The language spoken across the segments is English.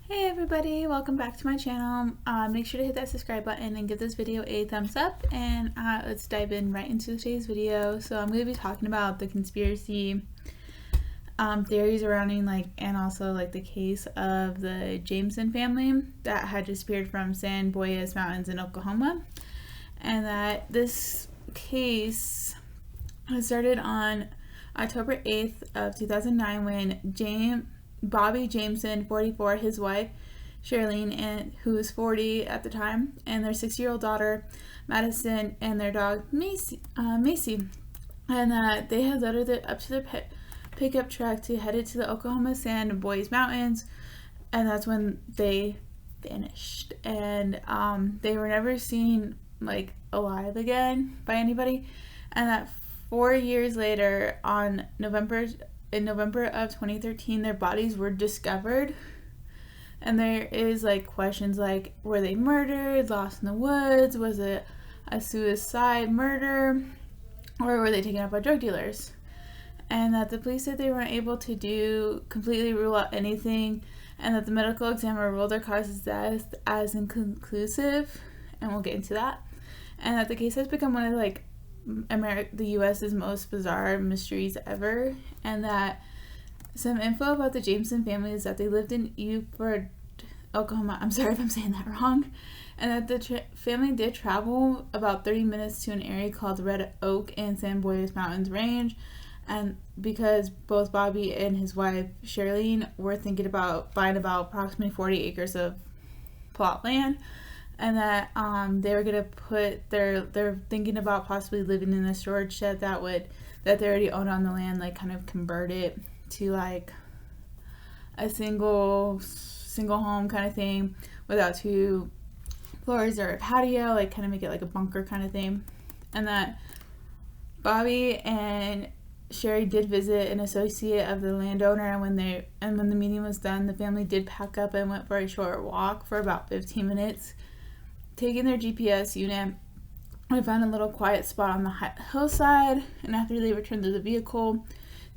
Hey everybody, welcome back to my channel. Make sure to hit that subscribe button and give this video a thumbs up, and let's dive in right into today's video. So I'm going to be talking about the conspiracy theories surrounding and also the case of the Jamison family that had disappeared from San Boyas Mountains in Oklahoma, and that this case started on October 8th of 2009 when Bobby Jamison, 44, his wife Charlene, and who was 40 at the time, and their 6-year-old daughter Madison, and their dog Macy, and they had loaded it up to their pickup truck to head it to the Oklahoma San Boyas Mountains, and that's when they vanished, and they were never seen alive again by anybody, and that 4 years later, in November of 2013, their bodies were discovered, and there is questions were they murdered, lost in the woods, was it a suicide murder, or were they taken up by drug dealers? And that the police said they weren't able to completely rule out anything, and that the medical examiner ruled their cause of death as inconclusive, and we'll get into that, and that the case has become one of the U.S.'s most bizarre mysteries ever, and that some info about the Jamison family is that they lived in Uford, Oklahoma. I'm sorry if I'm saying that wrong. And that the family did travel about 30 minutes to an area called Red Oak in San Boyas Mountains Range, and because both Bobby and his wife Charlene were thinking about buying about approximately 40 acres of plot land, and that they were gonna they're thinking about possibly living in a storage shed that they already own on the land, kind of convert it to a single home kind of thing without 2 floors or a patio, kind of make it like a bunker kind of thing. And that Bobby and Sherry did visit an associate of the landowner, and when the meeting was done, the family did pack up and went for a short walk for about 15 minutes, taking their GPS unit. I found a little quiet spot on the hillside, and after they returned to the vehicle,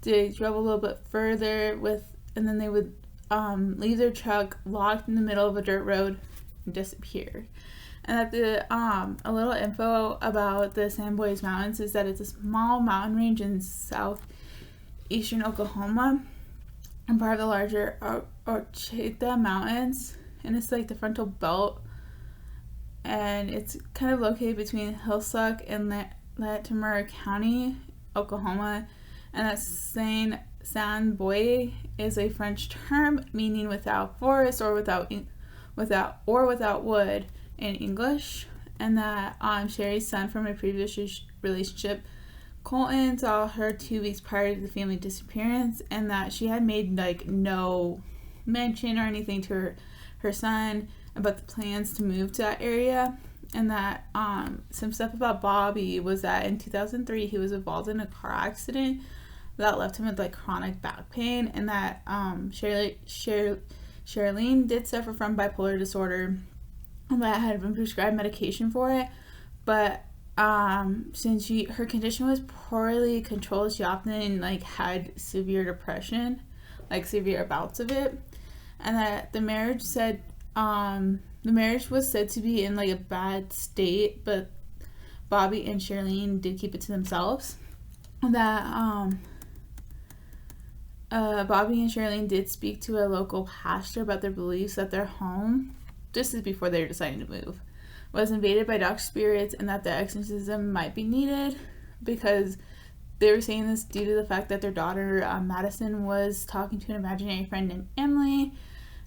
they drove a little bit further and then they would leave their truck locked in the middle of a dirt road and disappear. And that a little info about the San Boyas Mountains is that it's a small mountain range in southeastern Oklahoma and part of the larger Ouachita Mountains, and it's the frontal belt, and it's kind of located between Hillsuck and Latimer County, Oklahoma, and that San Boy is a French term meaning without forest or without wood in English, and that Sherry's son from a previous relationship, Colton, saw her 2 weeks prior to the family disappearance, and that she had made no mention or anything to her son about the plans to move to that area. And that some stuff about Bobby was that in 2003 he was involved in a car accident that left him with chronic back pain, and that Charlene did suffer from bipolar disorder and that had been prescribed medication for it, but since her condition was poorly controlled, she often had severe depression, severe bouts of it, and that the marriage was said to be in a bad state, but Bobby and Charlene did keep it to themselves. That Bobby and Charlene did speak to a local pastor about their beliefs that their home, just as before they were deciding to move, was invaded by dark spirits, and that the exorcism might be needed, because they were saying this due to the fact that their daughter Madison was talking to an imaginary friend named Emily,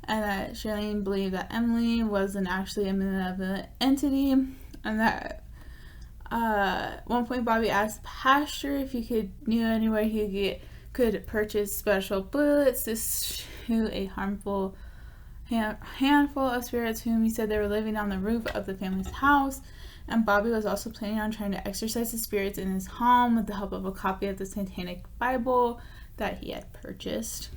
and that Charlene believed that Emily wasn't actually a malevolent entity, and that at one point Bobby asked the pastor if he knew anywhere he could purchase special bullets to shoot a harmful handful of spirits whom he said they were living on the roof of the family's house. And Bobby was also planning on trying to exorcise the spirits in his home with the help of a copy of the Satanic Bible that he had purchased.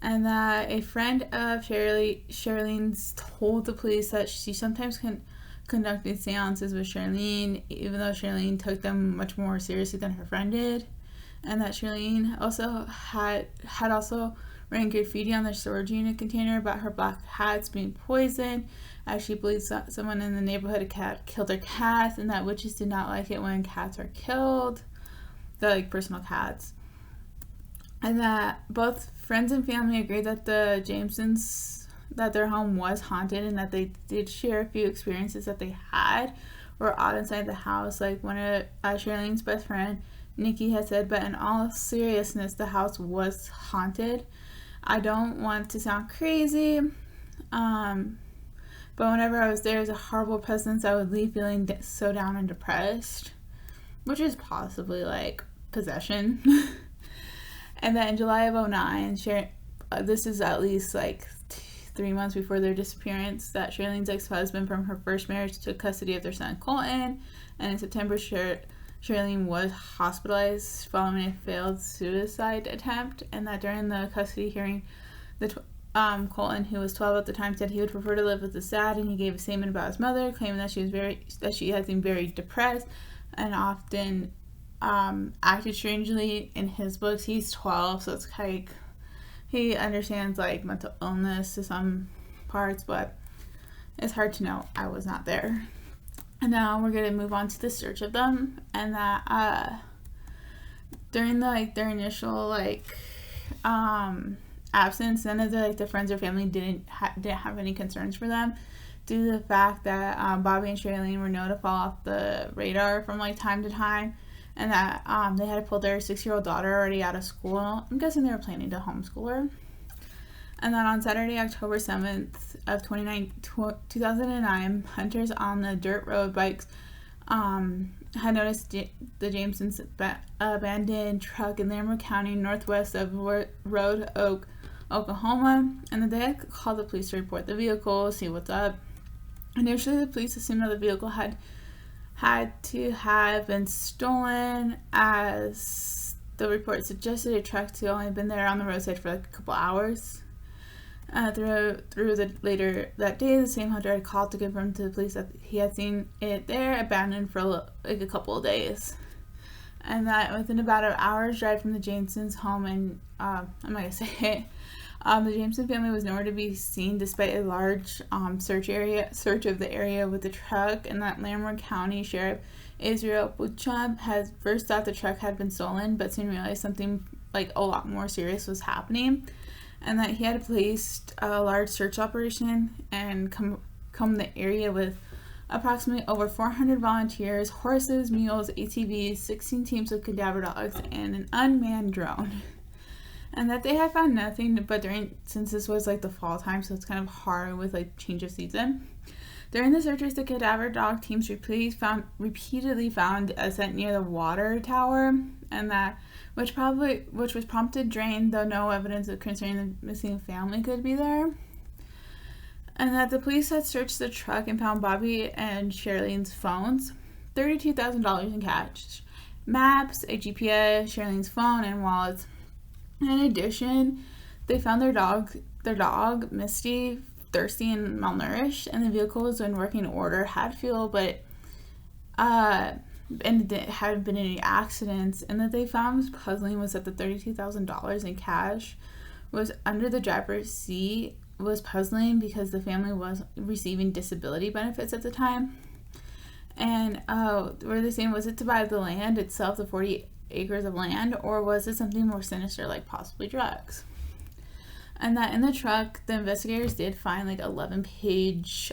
And that a friend of Charlene's told the police that she sometimes conducted seances with Charlene, even though Charlene took them much more seriously than her friend did. And that Charlene also had writing graffiti on the storage unit container about her black cats being poisoned, as she believes that someone in the neighborhood had killed her cats, and that witches did not like it when cats are killed. They're like personal cats. And that both friends and family agreed that the Jamisons, that their home was haunted, and that they did share a few experiences that they had were odd inside the house, like one of Charlene's best friend, Nikki, had said, but in all seriousness, the house was haunted. I don't want to sound crazy, but whenever I was there as a horrible presence, I would leave feeling so down and depressed, which is possibly like possession. And then in July of 2009, this is at least like 3 months before their disappearance, that Charlene's ex-husband from her first marriage took custody of their son Colton, and in September, Charlene was hospitalized following a failed suicide attempt, and that during the custody hearing, Colton, who was 12 at the time, said he would prefer to live with his dad, and he gave a statement about his mother, claiming that she had seemed very depressed and often acted strangely. In his books. He's 12, so it's like he understands like mental illness to some parts, but it's hard to know. I was not there. And now we're gonna move on to the search of them, and that during their initial absence, none of the friends or family didn't have any concerns for them, due to the fact that Bobby and Charlene were known to fall off the radar from time to time, and that they had to pull their 6-year-old daughter already out of school. I'm guessing they were planning to homeschool her. And then on Saturday, October 7th of 2009, hunters on the dirt road bikes had noticed the Jamisons' abandoned truck in Lamar County, northwest of Road Oak, Oklahoma, and that they had called the police to report the vehicle, see what's up. Initially, the police assumed that the vehicle had to have been stolen, as the report suggested a truck to only have been there on the roadside for a couple hours. Later that day, the same hunter had called to confirm to the police that he had seen it there, abandoned for a couple of days. And that within about an hour's drive from the Jamisons' home, and I'm not going to say it, the Jamison family was nowhere to be seen, despite a large search of the area with the truck. And that Lamar County Sheriff Israel Bucham had first thought the truck had been stolen, but soon realized something a lot more serious was happening, and that he had placed a large search operation and come the area with approximately over 400 volunteers, horses, mules, ATVs, 16 teams of cadaver dogs, and an unmanned drone. And that they had found nothing, but since this was the fall time, so it's kind of hard with change of season. During the searches, the cadaver dog teams repeatedly found a scent near the water tower, and that which was prompted drained, though no evidence concerning the missing family could be there. And that the police had searched the truck and found Bobby and Charlene's phones, $32,000 in cash, maps, a GPS, Charlene's phone, and wallets. In addition, they found their dog, Misty, thirsty and malnourished, and the vehicle was in working order, had fuel, but and there hadn't been any accidents. And that they found was puzzling was that the $32,000 in cash was under the driver's seat was puzzling, because the family was receiving disability benefits at the time. And were they saying, was it to buy the land itself, the 40 acres of land, or was it something more sinister, like possibly drugs? And that in the truck, the investigators did find 11-page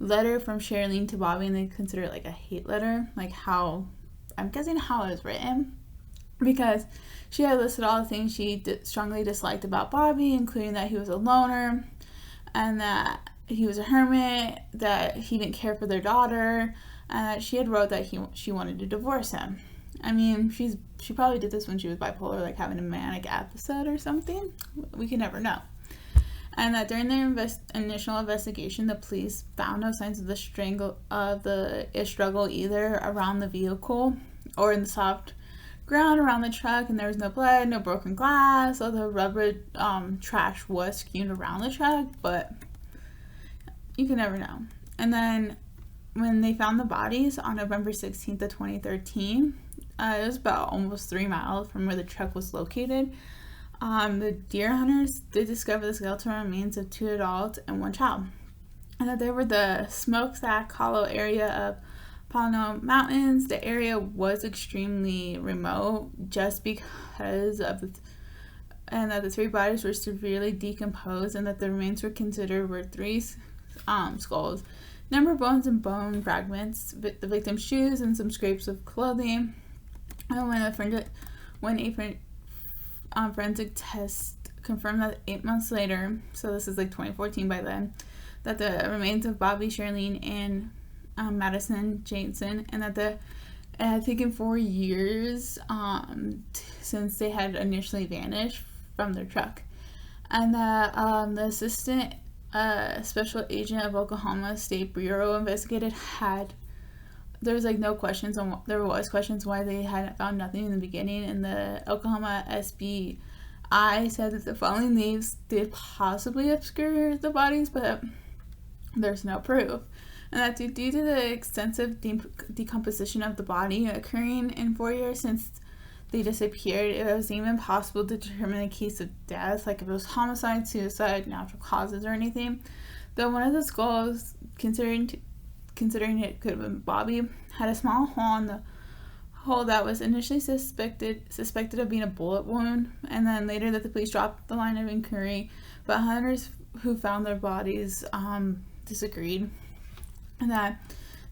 letter from Charlene to Bobby, and they consider it a hate letter, I'm guessing how it was written, because she had listed all the things she strongly disliked about Bobby, including that he was a loner, and that he was a hermit, that he didn't care for their daughter, and that she had wrote that she wanted to divorce him. I mean, she probably did this when she was bipolar, having a manic episode or something. We can never know. And that during their initial investigation, the police found no signs of the struggle either around the vehicle or in the soft ground around the truck, and there was no blood, no broken glass, although rubber trash was skewed around the truck, but you can never know. And then when they found the bodies on November 16th of 2013, it was about almost 3 miles from where the truck was located. The deer hunters did discover the skeletal remains of 2 adults and 1 child, and that they were the Smokestack Hollow area of Pono Mountains. The area was extremely remote just because of and that the 3 bodies were severely decomposed, and that the remains were considered were 3 skulls, number of bones and bone fragments, the victim's shoes, and some scrapes of clothing. And when a forensic test confirmed that 8 months later, so this is like 2014 by then, that the remains of Bobby, Charlene, and Madison Jamison, and that it had taken 4 years since they had initially vanished from their truck, and that the assistant special agent of Oklahoma State Bureau investigated there was questions why they hadn't found nothing in the beginning, and the Oklahoma SBI said that the falling leaves did possibly obscure the bodies, but there's no proof, and that due to the extensive decomposition of the body occurring in 4 years since they disappeared, it was even impossible to determine the case of death, like if it was homicide, suicide, natural causes, or anything. Though one of the skulls, considering it could have been Bobby, had a small hole in the hole that was initially suspected of being a bullet wound, and then later that the police dropped the line of inquiry, but hunters who found their bodies disagreed, and that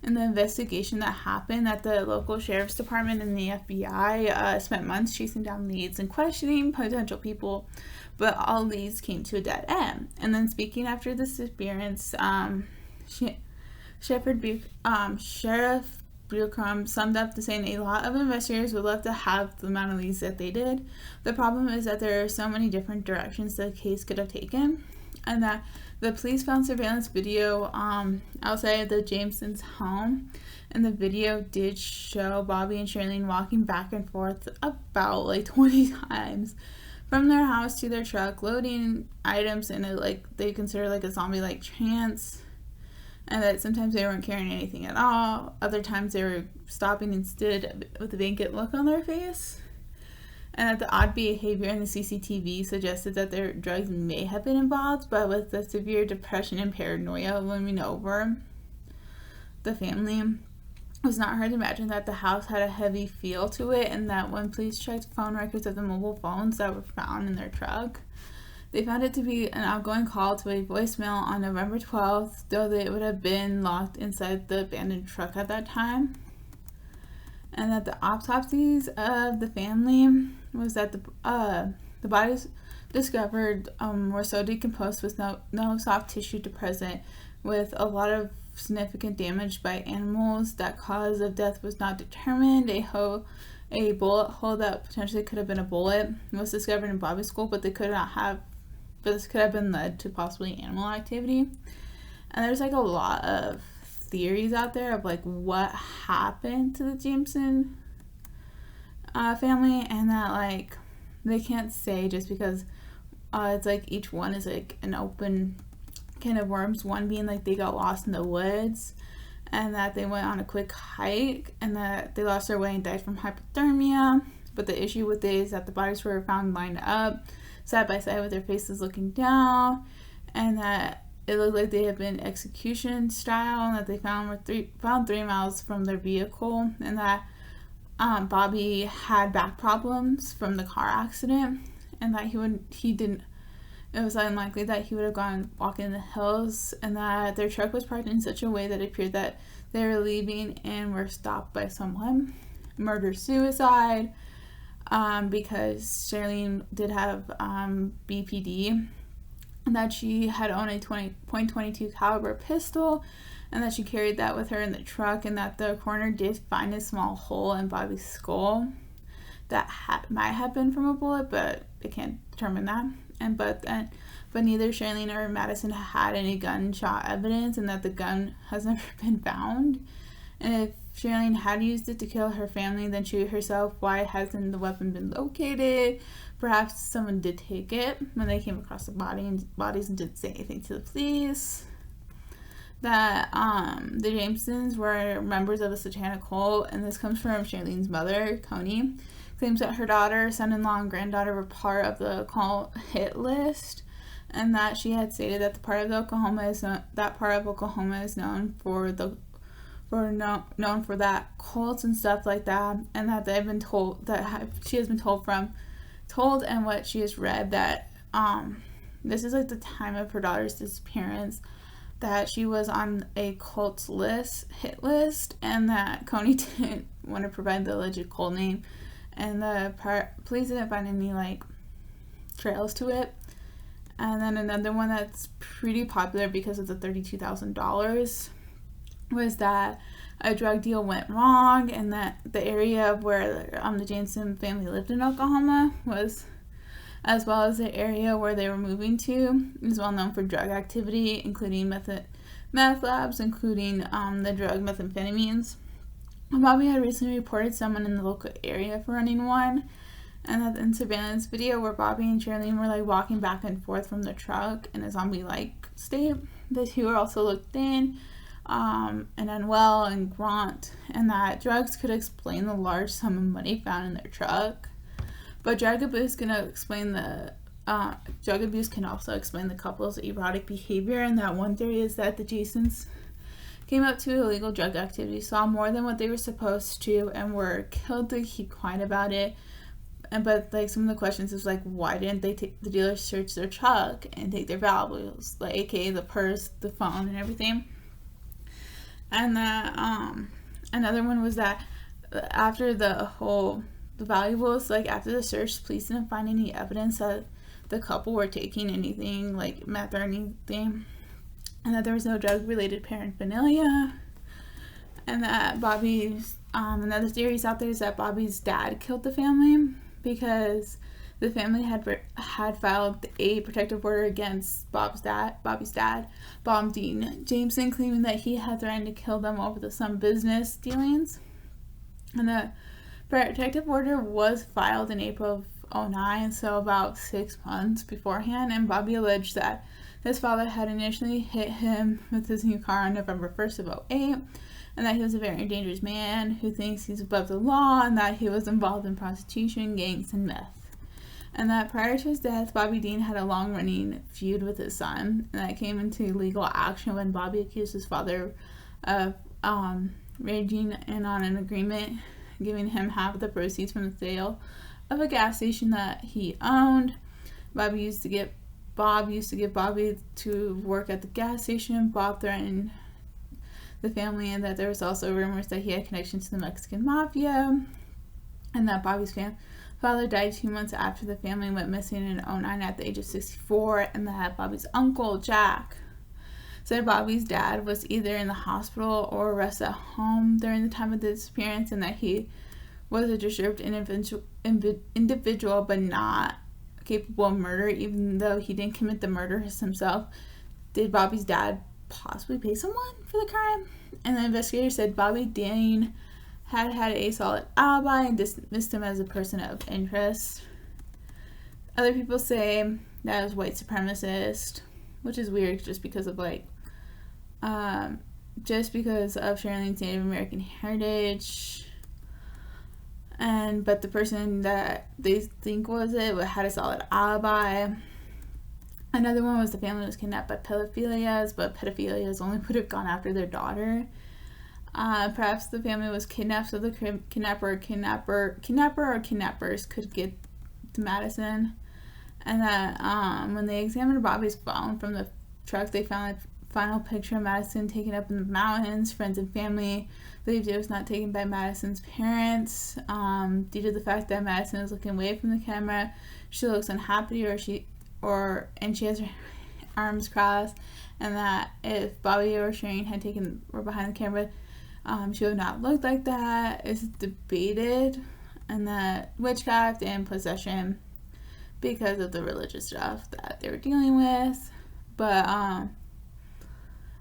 in the investigation that happened, that the local sheriff's department and the FBI spent months chasing down leads and questioning potential people, but all leads came to a dead end. And then speaking after the disappearance, Sheriff Bucrum summed up to saying a lot of investigators would love to have the amount of leads that they did. The problem is that there are so many different directions the case could have taken, and that the police found surveillance video outside of the Jamisons' home, and the video did show Bobby and Charlene walking back and forth about like 20 times from their house to their truck, loading items in they consider like a zombie-like trance, and that sometimes they weren't carrying anything at all. Other times they were stopping and stood with a vacant look on their face. And that the odd behavior in the CCTV suggested that their drugs may have been involved, but with the severe depression and paranoia looming over the family, it was not hard to imagine that the house had a heavy feel to it, and that when police checked phone records of the mobile phones that were found in their truck, they found it to be an outgoing call to a voicemail on November 12th, though they would have been locked inside the abandoned truck at that time. And that the autopsies of the family was that the bodies discovered were so decomposed with no soft tissue present, with a lot of significant damage by animals. That cause of death was not determined. A bullet hole that potentially could have been a bullet was discovered in Bobby's skull, but this could have been led to possibly animal activity. And there's like a lot of theories out there of like what happened to the Jamison family, and that like they can't say just because it's like each one is like an open can of worms. One being like they got lost in the woods, and that they went on a quick hike, and that they lost their way and died from hypothermia. But the issue with it is that the bodies were found lined up side by side with their faces looking down, and that it looked like they had been execution style, and that they found 3 miles from their vehicle, and that Bobby had back problems from the car accident, and that it was unlikely that he would have gone walking in the hills, and that their truck was parked in such a way that it appeared that they were leaving and were stopped by someone. Murder-suicide, because Charlene did have BPD, and that she had owned a .22 caliber pistol, and that she carried that with her in the truck, and that the coroner did find a small hole in Bobby's skull that might have been from a bullet, but they can't determine that. But neither Charlene or Madison had any gunshot evidence, and that the gun has never been found. And if Charlene had used it to kill her family, then shoot herself, why hasn't the weapon been located? Perhaps someone did take it when they came across the bodies and didn't say anything to the police. That the Jamisons were members of a satanic cult, and this comes from Charlene's mother, Connie. claims that her daughter, son-in-law, and granddaughter were part of the call hit list, and that she had stated that that part of Oklahoma is known for known for that cults and stuff like that, and that they've been told that she has been told and what she has read that this is like the time of her daughter's disappearance, that she was on a cult hit list, and that Coney didn't want to provide the alleged cult name, and the police didn't find any like trails to it. And then another one that's pretty popular because of the $32,000 was that a drug deal went wrong, and that the area where the Jamison family lived in Oklahoma was, as well as the area where they were moving to, is well known for drug activity, including meth labs, including the drug methamphetamines. Bobby had recently reported someone in the local area for running one, and that in surveillance video where Bobby and Charlene were like walking back and forth from the truck in a zombie-like state, the two were also looked thin and unwell and gaunt, and that drugs could explain the large sum of money found in their truck. But drug abuse can also explain the couple's erotic behavior, and that one theory is that the Jasons came up to illegal drug activity, saw more than what they were supposed to, and were killed to keep quiet about it. But like some of the questions is like, why didn't the dealers search their truck and take their valuables, like aka the purse, the phone, and everything? And that another one was that after the valuables, like after the search, police didn't find any evidence that the couple were taking anything like meth or anything, and that there was no drug related paraphernalia, and that Bobby's another theory out there is that Bobby's dad killed the family, because the family had filed a protective order against Bobby's dad, Bob Dean Jamison, claiming that he had threatened to kill them over some business dealings. And the protective order was filed in April of 2009, so about 6 months beforehand, and Bobby alleged that his father had initially hit him with his new car on November 1st of 2008, and that he was a very dangerous man who thinks he's above the law, and that he was involved in prostitution, gangs, and meth. And that prior to his death, Bobby Dean had a long-running feud with his son, and that came into legal action when Bobby accused his father of raging in on an agreement, giving him half of the proceeds from the sale of a gas station that he owned. Bob used to give Bobby to work at the gas station. Bob threatened the family, and that there was also rumors that he had connections to the Mexican mafia, and that Bobby's father died 2 months after the family went missing in 2009 at the age of 64, and that Bobby's uncle, Jack, said Bobby's dad was either in the hospital or arrested at home during the time of the disappearance, and that he was a disturbed individual but not capable of murder, even though he didn't commit the murder himself. Did Bobby's dad possibly pay someone for the crime? And the investigator said Bobby Dean had a solid alibi and dismissed him as a person of interest. Other people say that it was white supremacist, which is weird just because of Charlene's Native American heritage. But the person that they think was it had a solid alibi. Another one was the family was kidnapped by pedophilias, but pedophilias only would have gone after their daughter. Perhaps the family was kidnapped so the kidnapper or kidnappers could get to Madison. And that when they examined Bobby's phone from the truck, they found a final picture of Madison taken up in the mountains. Friends and family believed it was not taken by Madison's parents. Due to the fact that Madison is looking away from the camera, she looks unhappy, and she has her arms crossed, and that if Bobby or Shane were behind the camera, she would not look like that. It's debated, and that witchcraft and possession because of the religious stuff that they were dealing with. But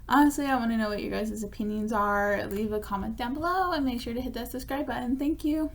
honestly, I want to know what your guys' opinions are. Leave a comment down below and make sure to hit that subscribe button. Thank you.